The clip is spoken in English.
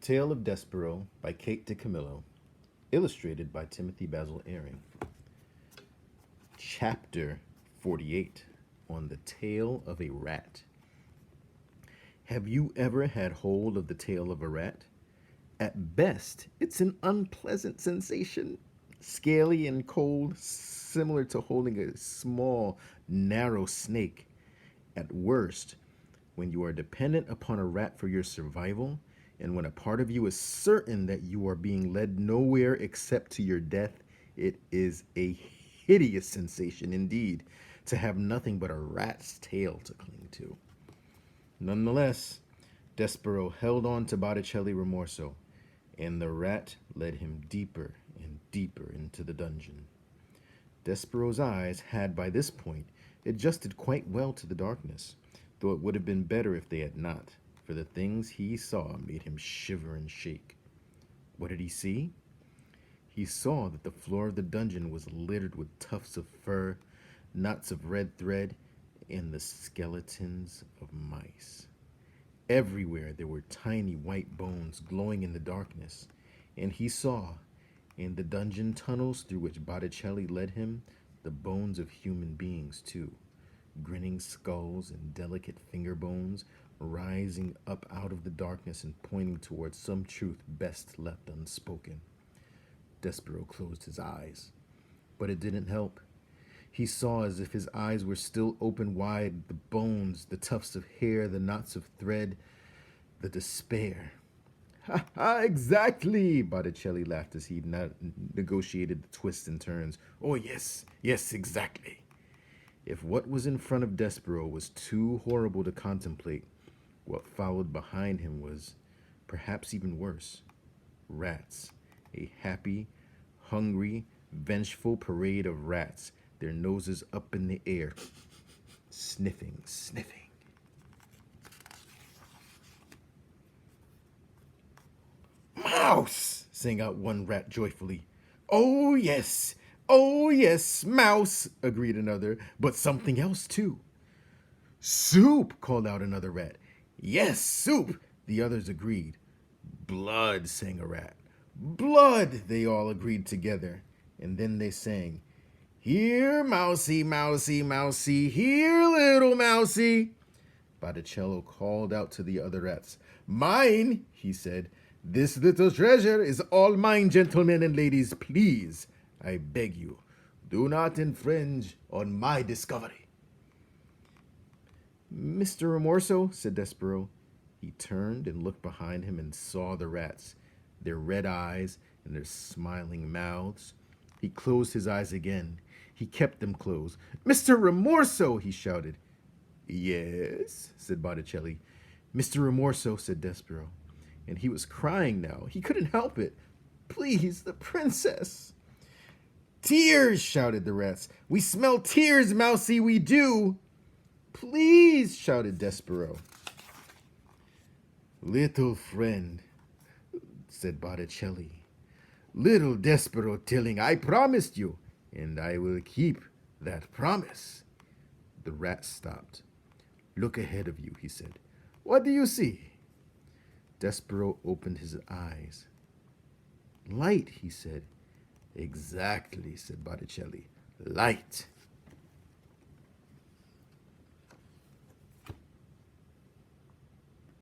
Tale of Despereaux by Kate DeCamillo, illustrated by Timothy Basil Airing. Chapter 48, On the Tail of a Rat. Have you ever had hold of the tail of a rat? At best, it's an unpleasant sensation, scaly and cold, similar to holding a small, narrow snake. At worst, when you are dependent upon a rat for your survival, and when a part of you is certain that you are being led nowhere except to your death, it is a hideous sensation indeed to have nothing but a rat's tail to cling to. Nonetheless, Despereaux held on to Botticelli Rimorso, and the rat led him deeper and deeper into the dungeon. Despereaux's eyes had by this point adjusted quite well to the darkness, though it would have been better if they had not, for the things he saw made him shiver and shake. What did he see? He saw that the floor of the dungeon was littered with tufts of fur, knots of red thread, and the skeletons of mice. Everywhere there were tiny white bones glowing in the darkness, and he saw, in the dungeon tunnels through which Botticelli led him, the bones of human beings too, grinning skulls and delicate finger bones rising up out of the darkness and pointing towards some truth best left unspoken. Despereaux closed his eyes, but it didn't help. He saw, as if his eyes were still open wide, the bones, the tufts of hair, the knots of thread, the despair. "Ha ha, exactly!" Botticelli laughed as he negotiated the twists and turns. "Oh, yes, yes, exactly." If what was in front of Despereaux was too horrible to contemplate, what followed behind him was perhaps even worse. Rats. A happy, hungry, vengeful parade of rats, their noses up in the air, sniffing, sniffing. "Mouse!" sang out one rat joyfully. "Oh, yes, mouse," agreed another, "but something else, too." "Soup!" called out another rat. "Yes, soup," the others agreed. "Blood," sang a rat. "Blood," they all agreed together. And then they sang, "Here, mousie, mousie, mousie, here, little mousie." Botticello called out to the other rats. "Mine," he said. "This little treasure is all mine, gentlemen and ladies. Please, I beg you, do not infringe on my discovery." "Mr. Rimorso," said Despereaux. He turned and looked behind him and saw the rats, their red eyes and their smiling mouths. He closed his eyes again. He kept them closed. "Mr. Rimorso!" he shouted. "Yes," said Botticelli. "Mr. Rimorso," said Despereaux. And he was crying now. He couldn't help it. "Please, the princess." "Tears!" shouted the rats. "We smell tears, mousie, we do." "Please!" shouted Despereaux. "Little friend," said Botticelli. "Little Despereaux telling, I promised you, and I will keep that promise." The rat stopped. "Look ahead of you," he said. "What do you see?" Despereaux opened his eyes. "Light," he said. "Exactly," said Botticelli. "Light.